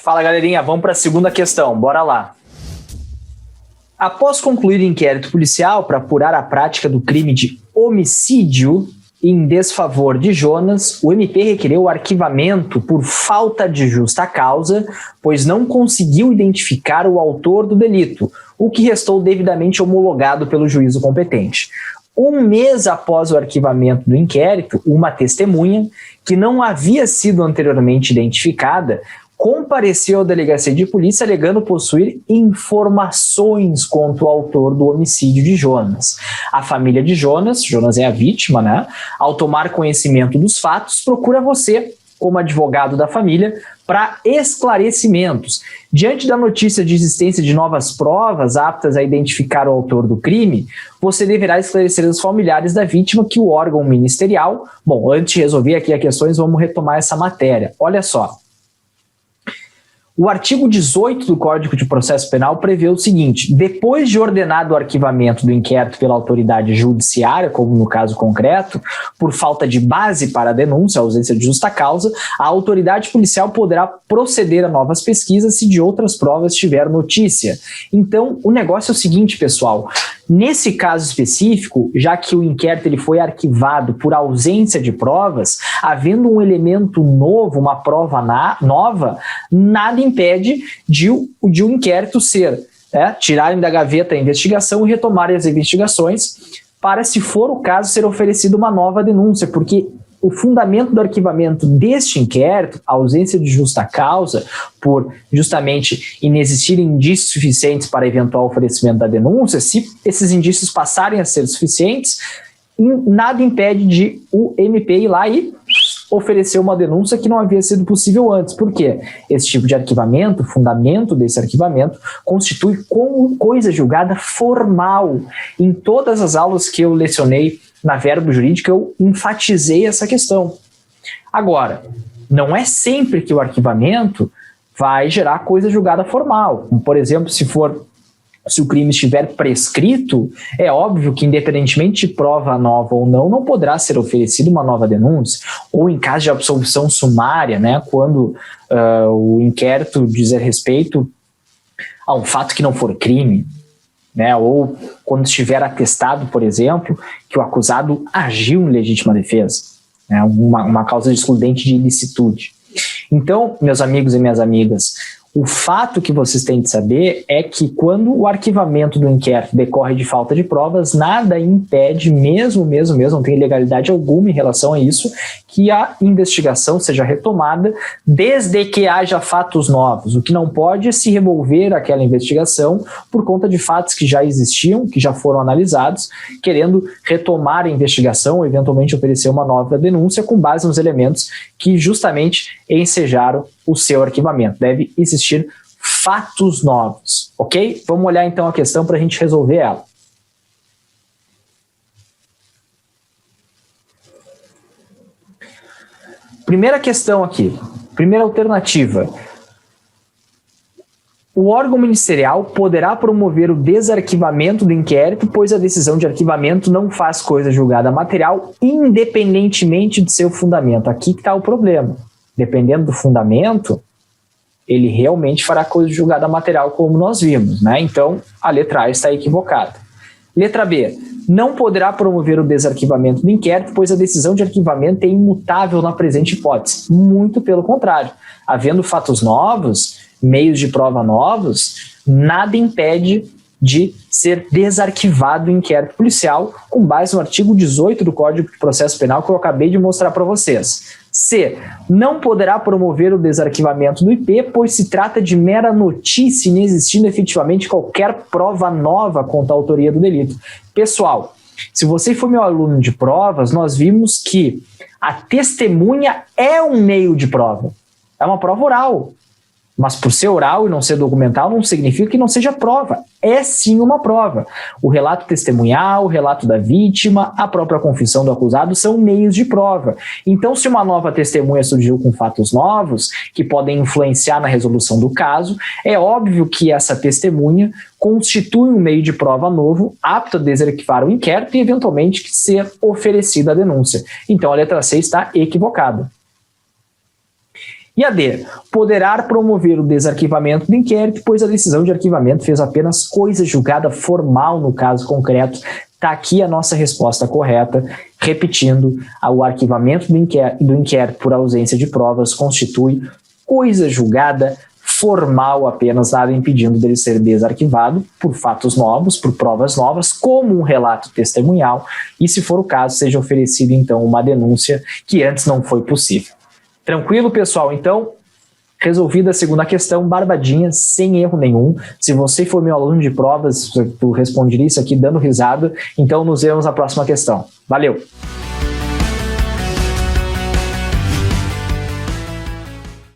Fala, galerinha, vamos para a segunda questão, bora lá. Após concluir o inquérito policial para apurar a prática do crime de homicídio em desfavor de Jonas, o MP requereu o arquivamento por falta de justa causa, pois não conseguiu identificar o autor do delito, o que restou devidamente homologado pelo juízo competente. Um mês após o arquivamento do inquérito, uma testemunha, que não havia sido anteriormente identificada, compareceu à delegacia de polícia alegando possuir informações contra o autor do homicídio de Jonas. A família de Jonas é a vítima, né? Ao tomar conhecimento dos fatos, procura você, como advogado da família, para esclarecimentos. Diante da notícia de existência de novas provas aptas a identificar o autor do crime, você deverá esclarecer aos familiares da vítima que o órgão ministerial... Bom, antes de resolver aqui as questões, vamos retomar essa matéria. Olha só. O artigo 18 do Código de Processo Penal prevê o seguinte: depois de ordenado o arquivamento do inquérito pela autoridade judiciária, como no caso concreto, por falta de base para a denúncia, ausência de justa causa, a autoridade policial poderá proceder a novas pesquisas se de outras provas tiver notícia. Então, o negócio é o seguinte, pessoal. Nesse caso específico, já que o inquérito ele foi arquivado por ausência de provas, havendo um elemento novo, uma prova nova, nada impede de o inquérito ser, tirarem da gaveta a investigação e retomarem as investigações para, se for o caso, ser oferecida uma nova denúncia, porque o fundamento do arquivamento deste inquérito, a ausência de justa causa, por justamente inexistirem indícios suficientes para eventual oferecimento da denúncia, se esses indícios passarem a ser suficientes, nada impede de o MP ir lá e oferecer uma denúncia que não havia sido possível antes. Por quê? Esse tipo de arquivamento, o fundamento desse arquivamento, constitui como coisa julgada formal. Em todas as aulas que eu lecionei na verbo jurídica, eu enfatizei essa questão. Agora, não é sempre que o arquivamento vai gerar coisa julgada formal. Como, por exemplo, se o crime estiver prescrito, é óbvio que, independentemente de prova nova ou não poderá ser oferecida uma nova denúncia. Ou em caso de absolvição sumária, né, quando o inquérito dizer respeito a um fato que não for crime, né, ou quando estiver atestado, por exemplo, que o acusado agiu em legítima defesa, né, uma causa excludente de ilicitude. Então, meus amigos e minhas amigas, o fato que vocês têm de saber é que quando o arquivamento do inquérito decorre de falta de provas, nada impede, mesmo, não tem ilegalidade alguma em relação a isso, que a investigação seja retomada desde que haja fatos novos. O que não pode é se revolver aquela investigação por conta de fatos que já existiam, que já foram analisados, querendo retomar a investigação ou eventualmente oferecer uma nova denúncia com base nos elementos que justamente ensejaram o seu arquivamento. Deve existir fatos novos, ok? Vamos olhar então a questão para a gente resolver ela. Primeira questão aqui, primeira alternativa. O órgão ministerial poderá promover o desarquivamento do inquérito, pois a decisão de arquivamento não faz coisa julgada material, independentemente de seu fundamento. Aqui que está o problema. Dependendo do fundamento, ele realmente fará coisa julgada material, como nós vimos, né? Então, a letra A está equivocada. Letra B. Não poderá promover o desarquivamento do inquérito, pois a decisão de arquivamento é imutável na presente hipótese. Muito pelo contrário. Havendo fatos novos, meios de prova novos, nada impede de ser desarquivado o inquérito policial com base no artigo 18 do Código de Processo Penal que eu acabei de mostrar para vocês. C. Não poderá promover o desarquivamento do IP, pois se trata de mera notícia, inexistindo efetivamente qualquer prova nova contra a autoria do delito. Pessoal, se você for meu aluno de provas, nós vimos que a testemunha é um meio de prova. É uma prova oral. Mas por ser oral e não ser documental não significa que não seja prova. É sim uma prova. O relato testemunhal, o relato da vítima, a própria confissão do acusado são meios de prova. Então, se uma nova testemunha surgiu com fatos novos que podem influenciar na resolução do caso, é óbvio que essa testemunha constitui um meio de prova novo, apto a desarquivar o inquérito e, eventualmente, ser oferecida a denúncia. Então, a letra C está equivocada. E a D, poderá promover o desarquivamento do inquérito, pois a decisão de arquivamento fez apenas coisa julgada formal no caso concreto. Está aqui a nossa resposta correta. Repetindo, o arquivamento do inquérito por ausência de provas constitui coisa julgada formal apenas, nada impedindo dele ser desarquivado por fatos novos, por provas novas, como um relato testemunhal, e se for o caso, seja oferecida então uma denúncia que antes não foi possível. Tranquilo, pessoal? Então, resolvida a segunda questão, barbadinha, sem erro nenhum. Se você for meu aluno de provas, tu responderia isso aqui dando risada. Então, nos vemos na próxima questão. Valeu!